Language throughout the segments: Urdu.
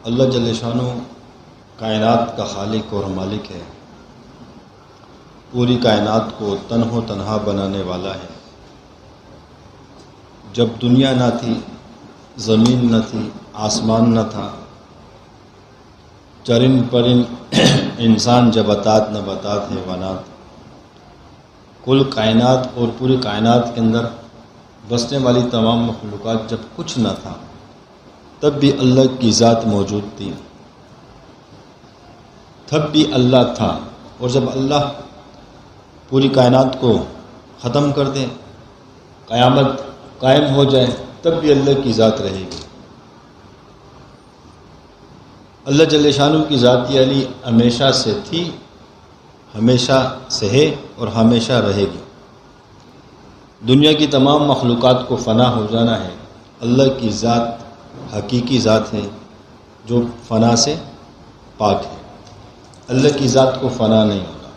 اللہ جل شانہ کائنات کا خالق اور مالک ہے، پوری کائنات کو تنہا بنانے والا ہے۔ جب دنیا نہ تھی، زمین نہ تھی، آسمان نہ تھا، چرند پرند انسان جبتات نباتات حیوانات، کل کائنات اور پوری کائنات کے اندر بسنے والی تمام مخلوقات، جب کچھ نہ تھا تب بھی اللہ کی ذات موجود تھی، تب بھی اللہ تھا۔ اور جب اللہ پوری کائنات کو ختم کر دے، قیامت قائم ہو جائے، تب بھی اللہ کی ذات رہے گی۔ اللہ جل شانہ کی ذات علی ہمیشہ سے تھی، ہمیشہ سے ہے اور ہمیشہ رہے گی۔ دنیا کی تمام مخلوقات کو فنا ہو جانا ہے، اللہ کی ذات حقیقی ذات ہے جو فنا سے پاک ہے۔ اللہ کی ذات کو فنا نہیں ہوگا۔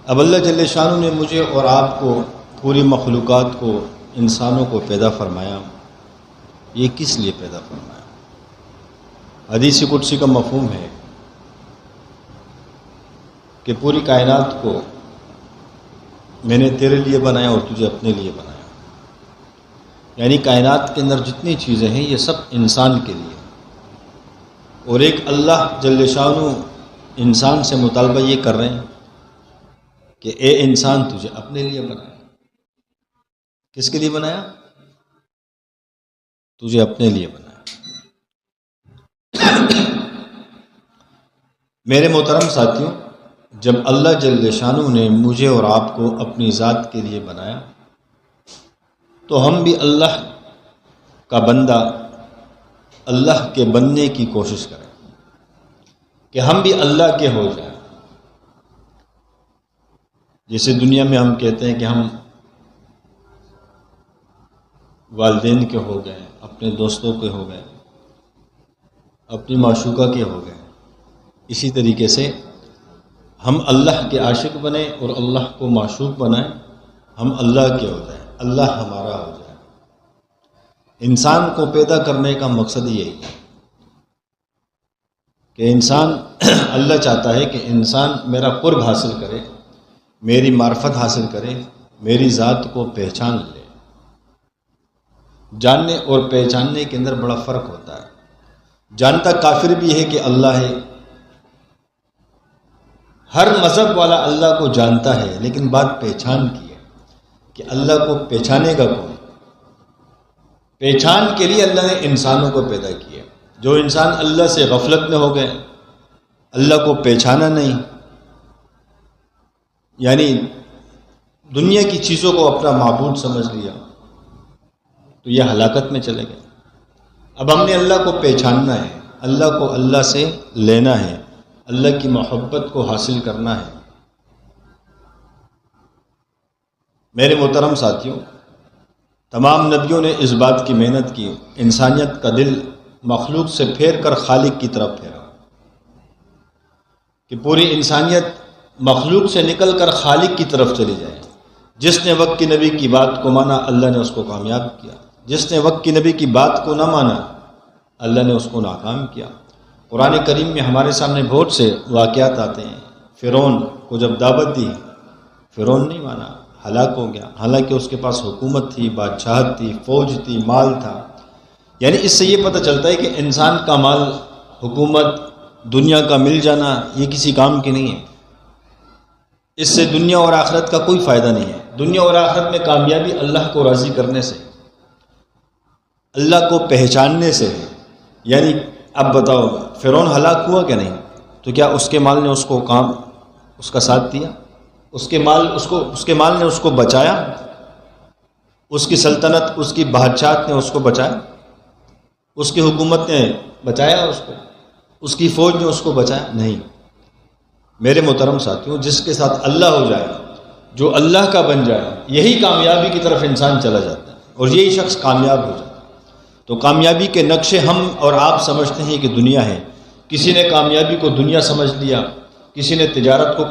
اب اللہ جل شانہ نے مجھے اور آپ کو، پوری مخلوقات کو، انسانوں کو پیدا فرمایا۔ یہ کس لیے پیدا فرمایا؟ حدیث قدسی کا مفہوم ہے کہ پوری کائنات کو میں نے تیرے لیے بنایا اور تجھے اپنے لیے بنایا، یعنی کائنات کے اندر جتنی چیزیں ہیں یہ سب انسان کے لیے۔ اور ایک اللہ جل شانہ انسان سے مطالبہ یہ کر رہے ہیں کہ اے انسان، تجھے اپنے لیے بنایا۔ کس کے لیے بنایا؟ تجھے اپنے لیے بنایا۔ میرے محترم ساتھیوں، جب اللہ جل شانہ نے مجھے اور آپ کو اپنی ذات کے لیے بنایا تو ہم بھی اللہ کا بندہ، اللہ کے بننے کی کوشش کریں کہ ہم بھی اللہ کے ہو جائیں۔ جیسے دنیا میں ہم کہتے ہیں کہ ہم والدین کے ہو گئے، اپنے دوستوں کے ہو گئے، اپنی معشوقہ کے ہو گئے، اسی طریقے سے ہم اللہ کے عاشق بنیں اور اللہ کو معشوق بنائیں، ہم اللہ کے ہو جائیں، اللہ ہمارا ہو جائے۔ انسان کو پیدا کرنے کا مقصد یہی ہے کہ انسان اللہ چاہتا ہے کہ انسان میرا قرب حاصل کرے، میری معرفت حاصل کرے، میری ذات کو پہچان لے۔ جاننے اور پہچاننے کے اندر بڑا فرق ہوتا ہے۔ جانتا کافر بھی ہے کہ اللہ ہے، ہر مذہب والا اللہ کو جانتا ہے، لیکن بات پہچان کی ہے کہ اللہ کو پہچانے گا کون؟ پہچان کے لیے اللہ نے انسانوں کو پیدا کیا۔ جو انسان اللہ سے غفلت میں ہو گئے، اللہ کو پہچانا نہیں، یعنی دنیا کی چیزوں کو اپنا معبود سمجھ لیا، تو یہ ہلاکت میں چلے گئے۔ اب ہم نے اللہ کو پہچاننا ہے، اللہ کو اللہ سے لینا ہے، اللہ کی محبت کو حاصل کرنا ہے۔ میرے محترم ساتھیوں، تمام نبیوں نے اس بات کی محنت کی، انسانیت کا دل مخلوق سے پھیر کر خالق کی طرف پھیرا، کہ پوری انسانیت مخلوق سے نکل کر خالق کی طرف چلی جائے۔ جس نے وقت کی نبی کی بات کو مانا، اللہ نے اس کو کامیاب کیا۔ جس نے وقت کی نبی کی بات کو نہ مانا، اللہ نے اس کو ناکام کیا۔ قرآن کریم میں ہمارے سامنے بہت سے واقعات آتے ہیں۔ فرعون کو جب دعوت دی، فرعون نہیں مانا، ہلاک ہو گیا، حالانکہ اس کے پاس حکومت تھی، بادشاہت تھی، فوج تھی، مال تھا۔ یعنی اس سے یہ پتہ چلتا ہے کہ انسان کا مال، حکومت، دنیا کا مل جانا یہ کسی کام کی نہیں ہے۔ اس سے دنیا اور آخرت کا کوئی فائدہ نہیں ہے۔ دنیا اور آخرت میں کامیابی اللہ کو راضی کرنے سے، اللہ کو پہچاننے سے ہے۔ یعنی اب بتاؤ، فرعون ہلاک ہوا کہ نہیں؟ تو کیا اس کے مال نے اس کو اس کا ساتھ دیا؟ اس کے مال نے اس کو بچایا؟ اس کی سلطنت، اس کی بادشاہت نے اس کو بچایا؟ اس کی حکومت نے بچایا اس کو؟ اس کی فوج نے اس کو بچایا؟ نہیں۔ میرے محترم ساتھیوں، جس کے ساتھ اللہ ہو جائے، جو اللہ کا بن جائے، یہی کامیابی کی طرف انسان چلا جاتا ہے اور یہی شخص کامیاب ہو جاتا ہے۔ تو کامیابی کے نقشے ہم اور آپ سمجھتے ہیں کہ دنیا ہے۔ کسی نے کامیابی کو دنیا سمجھ لیا، کسی نے تجارت کو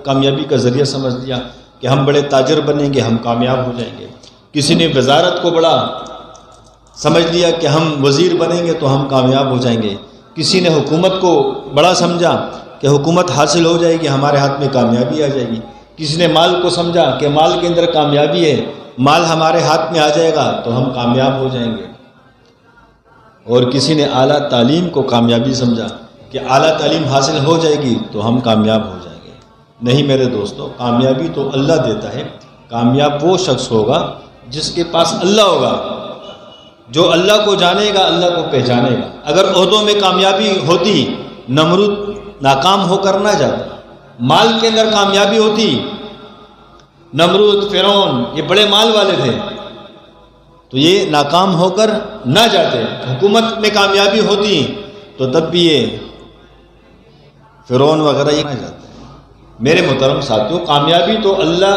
کامیابی کا ذریعہ سمجھ لیا کہ ہم بڑے تاجر بنیں گے، ہم کامیاب ہو جائیں گے۔ کسی نے وزارت کو بڑا سمجھ لیا کہ ہم وزیر بنیں گے تو ہم کامیاب ہو جائیں گے، کسی نے حکومت کو بڑا سمجھا کہ حکومت حاصل ہو جائے گی، ہمارے ہاتھ میں کامیابی آ جائے گی، کسی نے مال کو سمجھا کہ مال کے اندر کامیابی ہے، مال ہمارے ہاتھ میں آ جائے گا تو ہم کامیاب ہو جائیں گے، اور کسی نے اعلیٰ تعلیم کو کامیابی سمجھا کہ اعلیٰ تعلیم حاصل ہو جائے گی تو ہم کامیاب ہو جائیں گے۔ نہیں میرے دوستو، کامیابی تو اللہ دیتا ہے، کامیاب وہ شخص ہوگا جس کے پاس اللہ ہوگا، جو اللہ کو جانے گا، اللہ کو پہچانے گا۔ اگر عہدوں میں کامیابی ہوتی، نمرود ناکام ہو کر نہ جاتا، مال کے اندر کامیابی ہوتی، نمرود، فرعون یہ بڑے مال والے تھے تو یہ ناکام ہو کر نہ جاتے، حکومت میں کامیابی ہوتی تو تب بھی یہ فرعون وغیرہ یہ نہ جاتے۔ میرے محترم ساتھیوں، کامیابی تو اللہ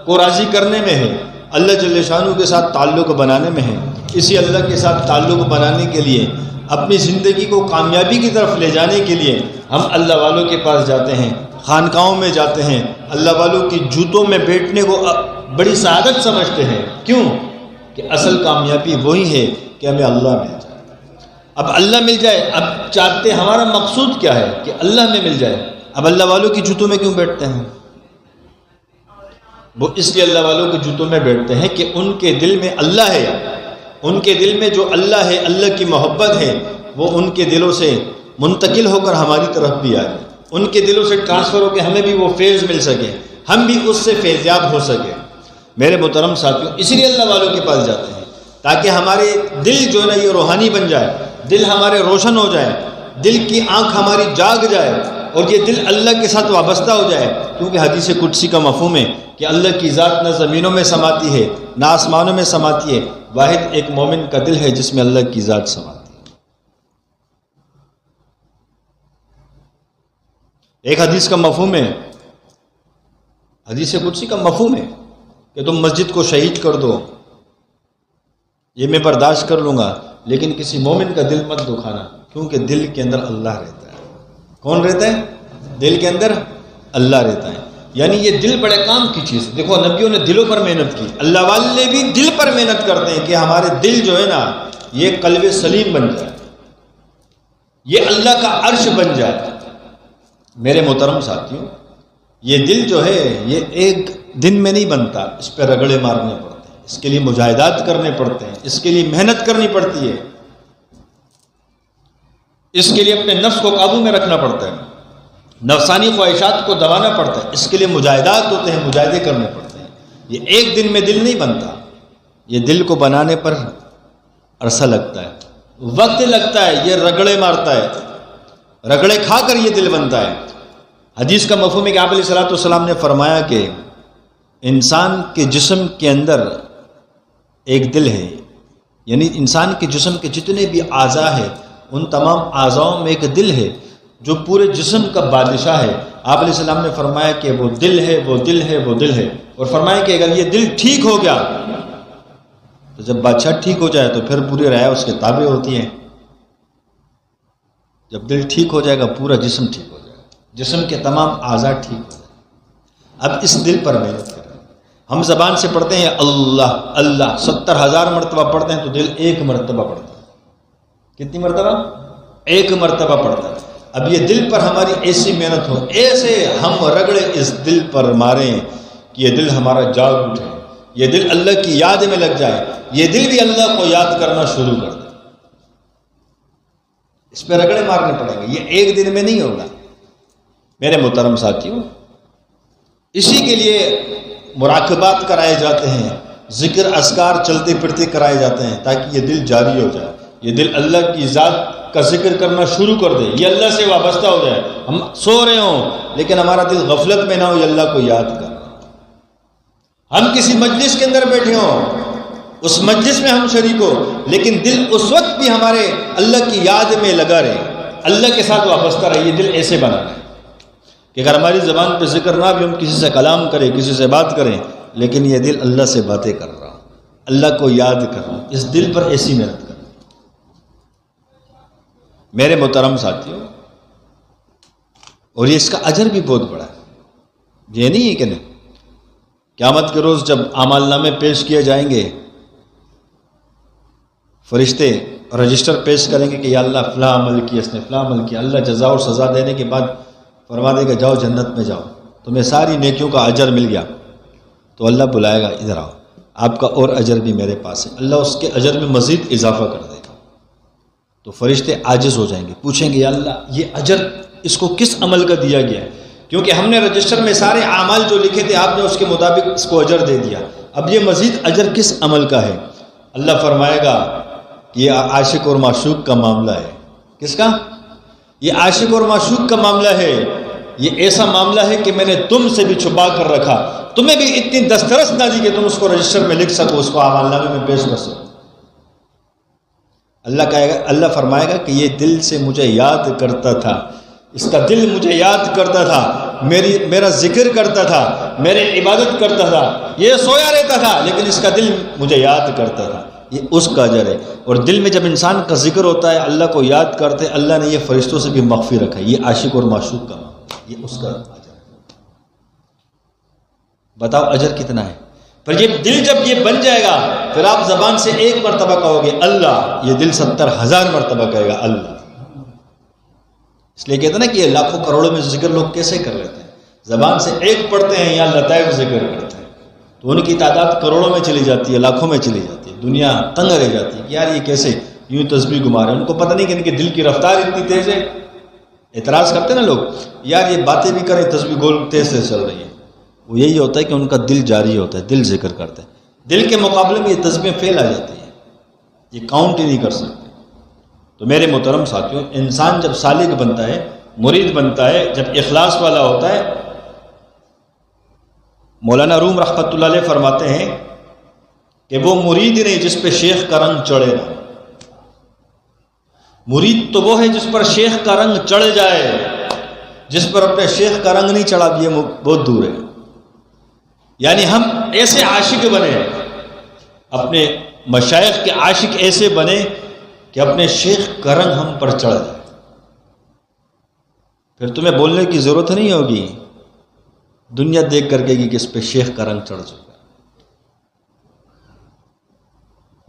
کو راضی کرنے میں ہے، اللہ جل شانہ کے ساتھ تعلق بنانے میں ہے۔ اسی اللہ کے ساتھ تعلق بنانے کے لیے، اپنی زندگی کو کامیابی کی طرف لے جانے کے لیے ہم اللہ والوں کے پاس جاتے ہیں، خانقاہوں میں جاتے ہیں، اللہ والوں کی جوتوں میں بیٹھنے کو بڑی سعادت سمجھتے ہیں۔ کیوں؟ کہ اصل کامیابی وہی ہے کہ ہمیں اللہ مل جائے۔ اب اللہ مل جائے، اب چاہتے ہمارا مقصود کیا ہے کہ اللہ میں مل جائے۔ اب اللہ والوں کی جوتوں میں کیوں بیٹھتے ہیں؟ وہ اس لیے اللہ والوں کے جوتوں میں بیٹھتے ہیں کہ ان کے دل میں اللہ ہے، ان کے دل میں جو اللہ ہے، اللہ کی محبت ہے، وہ ان کے دلوں سے منتقل ہو کر ہماری طرف بھی آئے، ان کے دلوں سے ٹرانسفر ہو کے ہمیں بھی وہ فیض مل سکے، ہم بھی اس سے فیضیاب ہو سکے۔ میرے محترم ساتھیوں، اسی لیے اللہ والوں کے پاس جاتے ہیں تاکہ ہمارے دل جو ہے نا یہ روحانی بن جائے، دل ہمارے روشن ہو جائے، دل کی آنکھ ہماری جاگ جائے، اور یہ دل اللہ کے ساتھ وابستہ ہو جائے۔ کیونکہ حدیث قدسی کا مفہوم ہے کہ اللہ کی ذات نہ زمینوں میں سماتی ہے نہ آسمانوں میں سماتی ہے، واحد ایک مومن کا دل ہے جس میں اللہ کی ذات سماتی ہے۔ ایک حدیث کا مفہوم ہے، حدیث قدسی کا مفہوم ہے کہ تم مسجد کو شہید کر دو، یہ میں برداشت کر لوں گا، لیکن کسی مومن کا دل مت دکھانا، کیونکہ دل کے اندر اللہ رہتا ہے۔ کون رہتا ہے؟ دل کے اندر اللہ رہتا ہے۔ یعنی یہ دل بڑے کام کی چیز ہے۔ دیکھو نبیوں نے دلوں پر محنت کی، اللہ والے بھی دل پر محنت کرتے ہیں کہ ہمارے دل جو ہے نا یہ قلب سلیم بن جائے، یہ اللہ کا عرش بن جائے۔ میرے محترم ساتھیوں، یہ دل جو ہے یہ ایک دن میں نہیں بنتا، اس پہ رگڑے مارنے پڑتے ہیں، اس کے لیے مجاہدات کرنے پڑتے ہیں، اس کے لیے محنت کرنی پڑتی ہے، اس کے لیے اپنے نفس کو قابو میں رکھنا پڑتا ہے، نفسانی خواہشات کو دبانا پڑتا ہے، اس کے لیے مجاہدات ہوتے ہیں، مجاہدے کرنے پڑتے ہیں۔ یہ ایک دن میں دل نہیں بنتا، یہ دل کو بنانے پر عرصہ لگتا ہے، وقت لگتا ہے، یہ رگڑے مارتا ہے، رگڑے کھا کر یہ دل بنتا ہے۔ حدیث کا مفہوم ہے کہ آپ علیہ الصلوۃ والسلام نے فرمایا کہ انسان کے جسم کے اندر ایک دل ہے، یعنی انسان کے جسم کے جتنے بھی اعضاء ہیں ان تمام اعضاؤں میں ایک دل ہے جو پورے جسم کا بادشاہ ہے۔ آپ علیہ السلام نے فرمایا کہ وہ دل ہے، وہ دل ہے، وہ دل ہے، اور فرمایا کہ اگر یہ دل ٹھیک ہو گیا تو جب بادشاہ ٹھیک ہو جائے تو پھر پوری رعایا اس کے تابع ہوتی ہے۔ جب دل ٹھیک ہو جائے گا پورا جسم ٹھیک ہو جائے گا، جسم کے تمام اعضاء ٹھیک ہو جائے گا۔ اب اس دل پر محنت کریں۔ ہم زبان سے پڑھتے ہیں اللہ اللہ 70,000 مرتبہ پڑھتے ہیں تو دل ایک مرتبہ پڑھتا ہے۔ کتنی مرتبہ؟ ایک مرتبہ پڑھتا ہے۔ اب یہ دل پر ہماری ایسی محنت ہو، ایسے ہم رگڑے اس دل پر ماریں کہ یہ دل ہمارا جاگ اٹھے، یہ دل اللہ کی یاد میں لگ جائے، یہ دل بھی اللہ کو یاد کرنا شروع کر دے۔ اس پہ رگڑے مارنے پڑیں گے، یہ ایک دن میں نہیں ہوگا۔ میرے محترم ساتھیوں، اسی کے لیے مراقبات کرائے جاتے ہیں، ذکر اذکار چلتے پھرتے کرائے جاتے ہیں تاکہ یہ دل جاری ہو جائے، یہ دل اللہ کی ذات کا ذکر کرنا شروع کر دے، یہ اللہ سے وابستہ ہو جائے۔ ہم سو رہے ہوں لیکن ہمارا دل غفلت میں نہ ہو، یہ اللہ کو یاد کر رہا ہو۔ ہم کسی مجلس کے اندر بیٹھے ہوں، اس مجلس میں ہم شریک ہو، لیکن دل اس وقت بھی ہمارے اللہ کی یاد میں لگا رہے، اللہ کے ساتھ وابستہ رہے۔ یہ دل ایسے بنا رہے کہ اگر ہماری زبان پہ ذکر نہ بھی، ہم کسی سے کلام کریں، کسی سے بات کریں، لیکن یہ دل اللہ سے باتیں کر رہا ہوں، اللہ کو یاد کر رہا ہوں۔ اس دل پر ایسی محنت کریں۔ میرے محترم ساتھیوں، اور یہ اس کا اجر بھی بہت بڑا ہے، یہ نہیں ہے کہ نہیں۔ قیامت کے روز جب اعمال نامے پیش کیے جائیں گے، فرشتے رجسٹر پیش کریں گے کہ یا اللہ فلاں عمل کیا اس نے، فلاں عمل کیا، اللہ جزا اور سزا دینے کے بعد فرما دے گا جاؤ جنت میں جاؤ، تمہیں ساری نیکیوں کا اجر مل گیا۔ تو اللہ بلائے گا ادھر آؤ، آپ کا اور اجر بھی میرے پاس ہے، اللہ اس کے اجر میں مزید اضافہ کر دے گا۔ تو فرشتے عاجز ہو جائیں گے، پوچھیں گے یا اللہ یہ اجر اس کو کس عمل کا دیا گیا ہے؟ کیونکہ ہم نے رجسٹر میں سارے اعمال جو لکھے تھے آپ نے اس کے مطابق اس کو اجر دے دیا، اب یہ مزید اجر کس عمل کا ہے؟ اللہ فرمائے گا کہ یہ عاشق اور معشوق کا معاملہ ہے۔ کس کا؟ یہ عاشق اور معشوق کا معاملہ ہے، یہ ایسا معاملہ ہے کہ میں نے تم سے بھی چھپا کر رکھا، تمہیں بھی اتنی دسترس نہ دی کہ تم اس کو رجسٹر میں لکھ سکو، اس کو اعمال نامے میں پیش کر سکو۔ اللہ کہے گا، اللہ فرمائے گا کہ یہ دل سے مجھے یاد کرتا تھا، اس کا دل مجھے یاد کرتا تھا، میرا ذکر کرتا تھا، میرے عبادت کرتا تھا، یہ سویا رہتا تھا لیکن اس کا دل مجھے یاد کرتا تھا، یہ اس کا اجر ہے۔ اور دل میں جب انسان کا ذکر ہوتا ہے، اللہ کو یاد کرتے، اللہ نے یہ فرشتوں سے بھی مخفی رکھا ہے، یہ عاشق اور معشوق کا معاملہ، یہ اس کا اجر ہے۔ بتاؤ اجر کتنا ہے؟ پھر یہ دل جب یہ بن جائے گا، پھر آپ زبان سے ایک مرتبہ کہو گے اللہ، یہ دل 70,000 مرتبہ کہے گا اللہ۔ اس لیے کہتے ہیں نا کہ یہ لاکھوں کروڑوں میں ذکر لوگ کیسے کر لیتے ہیں؟ زبان سے ایک پڑھتے ہیں یا لطائف ذکر کرتے ہیں تو ان کی تعداد کروڑوں میں چلی جاتی ہے، لاکھوں میں چلی جاتی ہے، دنیا تنگ رہ جاتی ہے کہ یار یہ کیسے یوں تسبیح گما رہے ہیں، ان کو پتہ نہیں کہ ان کے دل کی رفتار اتنی تیز ہے۔ اعتراض کرتے ہیں نا لوگ، یار یہ باتیں بھی کریں تسبیح گول تیز سے چل رہی ہے، وہ یہی ہوتا ہے کہ ان کا دل جاری ہوتا ہے، دل ذکر کرتے ہیں، دل کے مقابلے میں یہ تسبیحیں فیل آ جاتی ہیں، یہ کاؤنٹ ہی نہیں کر سکتے۔ تو میرے محترم ساتھیوں، انسان جب سالک بنتا ہے، مرید بنتا ہے، جب اخلاص والا ہوتا ہے، مولانا روم رحمۃ اللہ علیہ فرماتے ہیں کہ وہ مرید ہی نہیں جس پہ شیخ کا رنگ چڑھے نا، مرید تو وہ ہے جس پر شیخ کا رنگ چڑھ جائے، جس پر اپنے شیخ کا رنگ نہیں چڑھا یہ بہت دور ہے۔ یعنی ہم ایسے عاشق بنے، اپنے مشائخ کے عاشق ایسے بنے کہ اپنے شیخ کا رنگ ہم پر چڑھ جائے، پھر تمہیں بولنے کی ضرورت نہیں ہوگی، دنیا دیکھ کر کے کہ اس پہ شیخ کا رنگ چڑھ چکا۔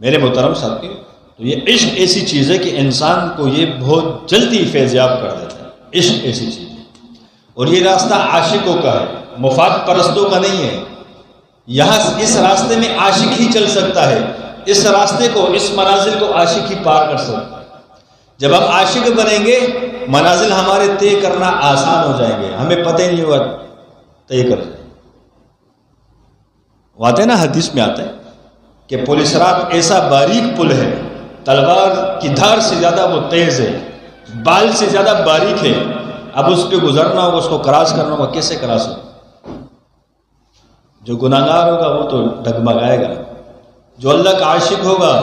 میرے محترم ساتھی، تو یہ عشق ایسی چیز ہے کہ انسان کو یہ بہت جلدی فیضیاب کر دیتا ہے، عشق ایسی چیز ہے، اور یہ راستہ عاشقوں کا ہے، مفاد پرستوں کا نہیں ہے۔ یہاں اس راستے میں عاشق ہی چل سکتا ہے، اس راستے کو، اس منازل کو عاشق ہی پار کر سکتا ہے۔ جب ہم عاشق بنیں گے، منازل ہمارے طے کرنا آسان ہو جائیں گے، ہمیں پتہ ہی نہیں ہوا طے کر جائیں۔ وہ آتے ہیں نا، حدیث میں آتا ہے کہ پل صراط ایسا باریک پل ہے، تلوار کی دھار سے زیادہ وہ تیز ہے، بال سے زیادہ باریک ہے، اب اس پہ گزرنا ہوگا، اس کو کراس کرنا ہوگا، کیسے کراس ہوگا؟ جو گناہگار ہوگا وہ تو ڈگمگائے گا، جو اللہ کا عاشق ہوگا،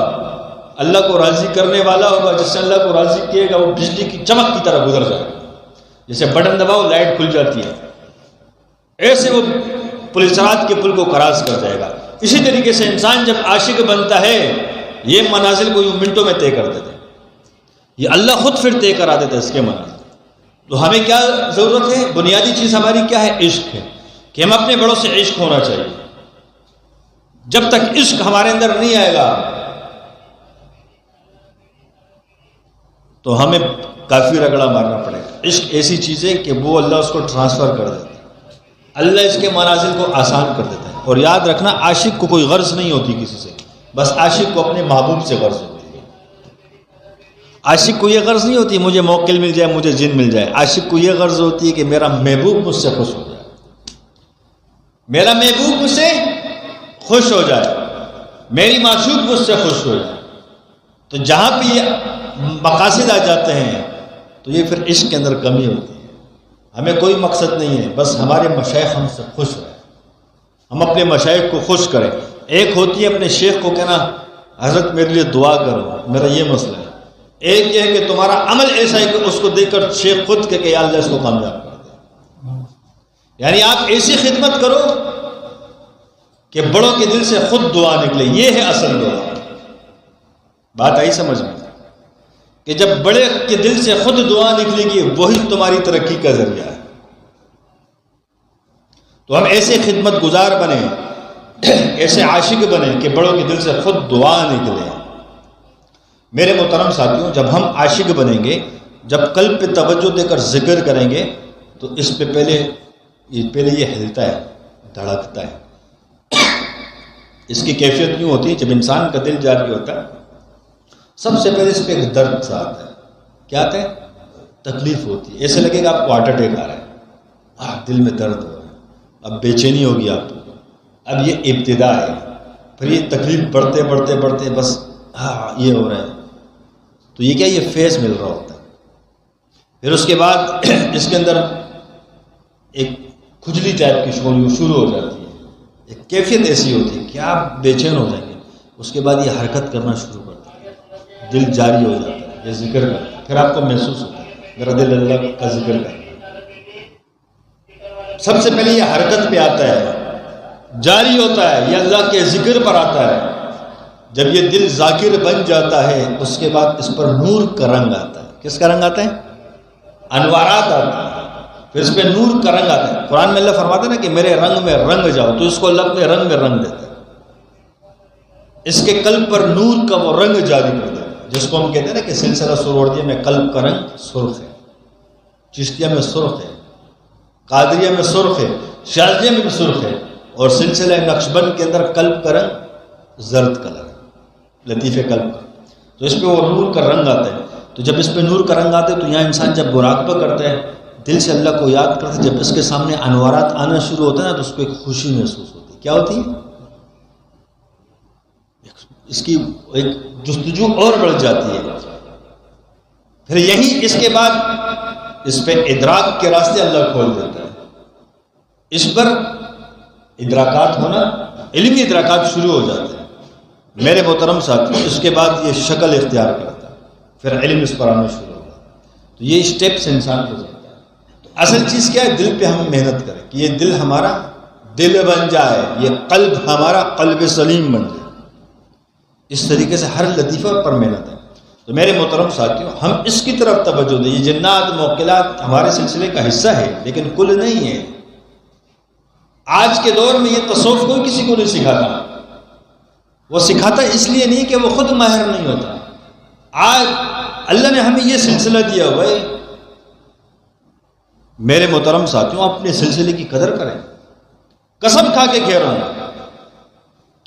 اللہ کو راضی کرنے والا ہوگا، جس سے اللہ کو راضی کیے گا، وہ بجلی کی چمک کی طرح گزر جائے گا، جیسے بٹن دباؤ لائٹ کھل جاتی ہے، ایسے وہ پل صراط کے پل کو کراس کر جائے گا۔ اسی طریقے سے انسان جب عاشق بنتا ہے، یہ منازل کو یوں منٹوں میں طے کر دیتے ہیں، یہ اللہ خود پھر طے کرا دیتا ہے اس کے منازل۔ تو ہمیں کیا ضرورت ہے؟ بنیادی چیز ہماری کیا ہے؟ عشق ہے، کہ ہم اپنے بڑوں سے عشق ہونا چاہیے۔ جب تک عشق ہمارے اندر نہیں آئے گا تو ہمیں کافی رگڑا مارنا پڑے گا۔ عشق ایسی چیز ہے کہ وہ اللہ اس کو ٹرانسفر کر دیتا ہے، اللہ اس کے منازل کو آسان کر دیتا ہے۔ اور یاد رکھنا، عاشق کو کوئی غرض نہیں ہوتی کسی سے، بس عاشق کو اپنے محبوب سے غرض ہوتی ہے۔ عاشق کو یہ غرض نہیں ہوتی مجھے موکل مل جائے، مجھے جن مل جائے، عاشق کو یہ غرض ہوتی ہے کہ میرا محبوب مجھ سے خوش ہو جائے، میرا محبوب مجھ سے خوش ہو جائے، میری معشوق مجھ سے خوش ہو جائے۔ تو جہاں پہ یہ مقاصد آ جاتے ہیں تو یہ پھر عشق کے اندر کمی ہوتی ہے۔ ہمیں کوئی مقصد نہیں ہے، بس ہمارے مشائخ ہم سے خوش رہیں، ہم اپنے مشائخ کو خوش کریں۔ ایک ہوتی ہے اپنے شیخ کو کہنا حضرت میرے لیے دعا کرو، میرا یہ مسئلہ ہے۔ ایک یہ ہے کہ تمہارا عمل ایسا ہے کہ اس کو دیکھ کر شیخ خود کہ یا اللہ اس کو کامیاب کر دے۔ یعنی آپ ایسی خدمت کرو کہ بڑوں کے دل سے خود دعا نکلے، یہ ہے اصل دعا۔ بات آئی سمجھ میں کہ جب بڑے کے دل سے خود دعا نکلے گی، وہی تمہاری ترقی کا ذریعہ ہے۔ تو ہم ایسے خدمت گزار بنیں، ایسے عاشق بنیں کہ بڑوں کے دل سے خود دعا نکلے۔ میرے محترم ساتھیوں، جب ہم عاشق بنیں گے، جب قلب پہ توجہ دے کر ذکر کریں گے تو اس پہ پہلے یہ ہلتا ہے، دھڑکتا ہے۔ اس کی کیفیت یوں ہوتی ہے، جب انسان کا دل جاری ہوتا ہے سب سے پہلے اس پہ ایک درد سا آتا ہے۔ کیا آتا ہے؟ تکلیف ہوتی ہے، ایسے لگے گا آپ کو ہارٹ اٹیک آ رہا ہے، دل میں درد ہو رہا ہے، اب بے چینی ہوگی آپ کو۔ اب یہ ابتدا ہے، پھر یہ تکلیف بڑھتے بڑھتے بڑھتے بس یہ ہو رہا ہے، تو یہ کیا، یہ فیز مل رہا ہوتا ہے۔ پھر اس کے بعد اس کے اندر ایک کھجلی ٹائپ کی شروع ہو جاتی ہے، ایک کیفیت ایسی ہوتی ہے کہ آپ بے چین ہو جائیں گے۔ اس کے بعد یہ حرکت کرنا شروع کرتا ہے، دل جاری ہو جاتا ہے، یہ ذکر کرتا ہے، پھر آپ کو محسوس ہوتا ہے میرا دل اللہ کا ذکر کرتا ہے۔ سب سے پہلے یہ حرکت پہ آتا ہے، جاری ہوتا ہے، یہ اللہ کے ذکر پر آتا ہے۔ جب یہ دل ذاکر بن جاتا ہے اس کے بعد اس پر نور کا رنگ آتا ہے۔ کس کا رنگ آتا ہے؟ انوارات آتا ہے، پھر اس پہ نور کا رنگ آتا ہے۔ قرآن میں اللہ فرماتا ہے نا کہ میرے رنگ میں رنگ جاؤ، تو اس کو اللہ اپنے رنگ میں رنگ دیتا ہے، اس کے قلب پر نور کا وہ رنگ جاری کر دیتا ہے، جس کو ہم کہتے ہیں نا کہ سلسلہ سہروردیہ میں قلب کا رنگ سرخ ہے، چشتیہ میں سرخ ہے، قادریہ میں سرخ ہے، شاذلیہ میں بھی سرخ ہے، اور سلسلہ نقشبند کے اندر قلب کا رنگ زرد کلر ہے، لطیف قلب کا، تو اس پہ وہ نور کا رنگ آتا ہے۔ تو جب اس پہ نور کا رنگ آتا ہے تو یہاں انسان جب مراقبہ کرتا ہے، دل سے اللہ کو یاد کرتا ہے، جب اس کے سامنے انوارات آنا شروع ہوتا ہے نا تو اس کو ایک خوشی محسوس ہوتی ہے۔ کیا ہوتی ہے؟ اس کی ایک جستجو اور بڑھ جاتی ہے۔ پھر یہی اس کے بعد اس پہ ادراک کے راستے اللہ کھول دیتا ہے، اس پر ادراکات ہونا، علمی ادراکات شروع ہو جاتے ہیں۔ میرے محترم ساتھی، اس کے بعد یہ شکل اختیار کرتا ہے، پھر علم اس پر آنا شروع ہو جاتا ہے۔ تو یہ اسٹیپس انسان کو جاتا ہے۔ تو اصل چیز کیا ہے؟ دل پہ ہم محنت کریں کہ یہ دل ہمارا دل بن جائے، یہ قلب ہمارا قلب سلیم بن جائے۔ اس طریقے سے ہر لطیفہ پر محنت ہے۔ تو میرے محترم ساتھیوں، ہم اس کی طرف توجہ دیں۔ یہ جنات موکلات ہمارے سلسلے کا حصہ ہے لیکن کل نہیں ہے۔ آج کے دور میں یہ تصوف کوئی کسی کو نہیں سکھاتا، وہ سکھاتا اس لیے نہیں کہ وہ خود ماہر نہیں ہوتا۔ آج اللہ نے ہمیں یہ سلسلہ دیا ہوا ہے، میرے محترم ساتھیوں اپنے سلسلے کی قدر کریں۔ قسم کھا کے کہہ رہا ہوں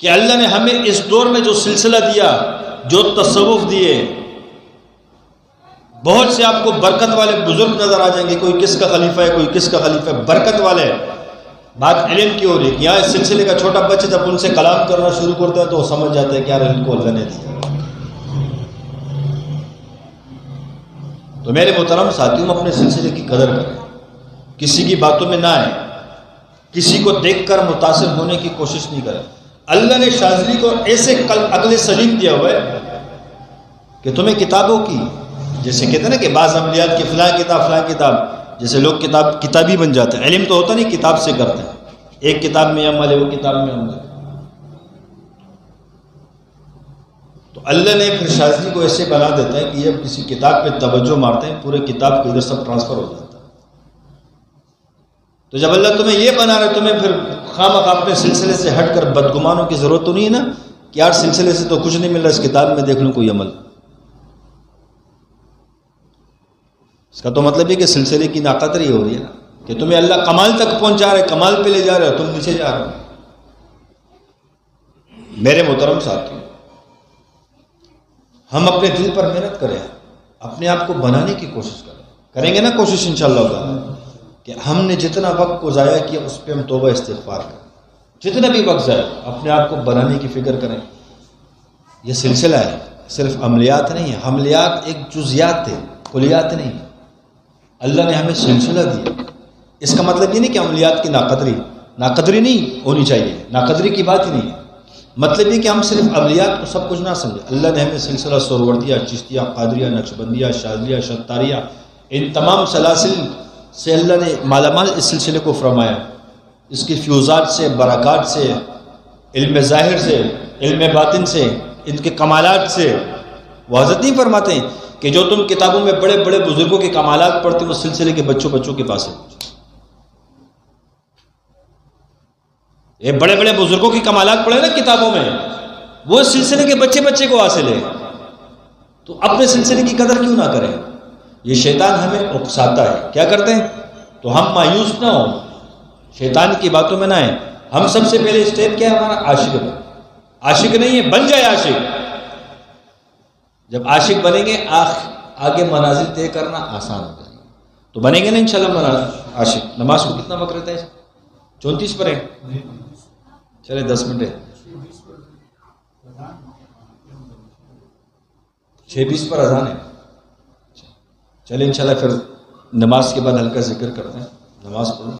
کہ اللہ نے ہمیں اس دور میں جو سلسلہ دیا، جو تصوف دیے، بہت سے آپ کو برکت والے بزرگ نظر آ جائیں گے، کوئی کس کا خلیفہ ہے، کوئی کس کا خلیفہ ہے، برکت والے۔ بات علم کی ہو رہی ہے کہ یہاں اس سلسلے کا چھوٹا بچہ جب ان سے کلام کرنا شروع کرتا ہے تو وہ سمجھ جاتا ہے کہ یار ان کو اللہ نے دیا۔ تو میرے محترم ساتھیوں اپنے سلسلے کی قدر کریں، کسی کی باتوں میں نہ آئیں، کسی کو دیکھ کر متاثر ہونے کی کوشش نہیں کریں۔ اللہ نے شاذلی کو ایسے عقل سلیم دیا ہوا ہے کہ تمہیں کتابوں کی، جیسے کہتے ہیں نا کہ بعض عملیات کی فلاں کتاب، جیسے لوگ کتابی بن جاتے ہیں، علم تو ہوتا نہیں، کتاب سے کرتے ہیں، ایک کتاب میں عمل ہے، وہ کتاب میں عمل ہے۔ تو اللہ نے پھر شاذلی کو ایسے بنا دیتا ہے کہ جب کسی کتاب پہ توجہ مارتے ہیں پورے کتاب کے ادھر سب ٹرانسفر ہو جاتا ہے۔ تو جب اللہ تمہیں یہ بنا رہا ہے، تمہیں پھر خامخواہ اپنے سلسلے سے ہٹ کر بدگمانوں کی ضرورت تو نہیں ہے نا کہ یار سلسلے سے تو کچھ نہیں مل رہا، اس کتاب میں دیکھ لوں کوئی عمل۔ اس کا تو مطلب یہ کہ سلسلے کی ناقدری ہو رہی ہے نا، کہ تمہیں اللہ کمال تک پہنچا رہے، کمال پہ لے جا رہے ہو، تم نیچے جا رہے ہو۔ میرے محترم ساتھی، ہم اپنے دل پر محنت کریں، اپنے آپ کو بنانے کی کوشش کریں گے نا، کوشش انشاءاللہ تعالی کہ ہم نے جتنا وقت کو ضائع کیا اس پہ ہم توبہ استغفار کریں، جتنا بھی وقت ضائع اپنے آپ کو بنانے کی فکر کریں۔ یہ سلسلہ ہے، صرف عملیات نہیں ہے، عملیات ایک جزیات ہے، کلیات نہیں۔ اللہ نے ہمیں سلسلہ دیا، اس کا مطلب یہ نہیں کہ عملیات کی ناقدری نہیں ہونی چاہیے، ناقدری کی بات ہی نہیں ہے۔ مطلب یہ کہ ہم صرف عملیات کو سب کچھ نہ سمجھیں۔ اللہ نے ہمیں سلسلہ سہروردیہ، چشتیہ، قادریہ، نقشبندیہ، شاذلیہ، شتاریہ، ان تمام سلاسل سے اللہ نے مالا مال اس سلسلے کو فرمایا، اس کی فیوزات سے، برکات سے، علم ظاہر سے، علم باطن سے، ان کے کمالات سے۔ وہ حضرت نہیں فرماتے ہیں کہ جو تم کتابوں میں بڑے بڑے بزرگوں کے کمالات پڑھتے وہ سلسلے کے بچوں کے پاس ہے۔ یہ بڑے بڑے بزرگوں کی کمالات پڑھے نا کتابوں میں، وہ سلسلے کے بچے کو حاصل ہے۔ تو اپنے سلسلے کی قدر کیوں نہ کریں؟ یہ شیطان ہمیں اکساتا ہے، کیا کرتے ہیں؟ تو ہم مایوس نہ ہوں، شیطان کی باتوں میں نہ آئیں. ہم سب سے پہلے اسٹیپ کیا ہے ہمارا؟ عاشق بن. عاشق نہیں ہے، بن جائے عاشق. جب عاشق بنیں گے آگے منازل طے کرنا آسان ہو جائے گا. تو بنیں گے نا انشاءاللہ عاشق. نماز کو کتنا وقت رہتا ہے؟ 34 پر ہے. چلے 10 منٹ ہے. 6:20 پر اذان ہے. چلے انشاءاللہ پھر نماز کے بعد ہلکا ذکر کرتے ہیں. نماز پڑھو.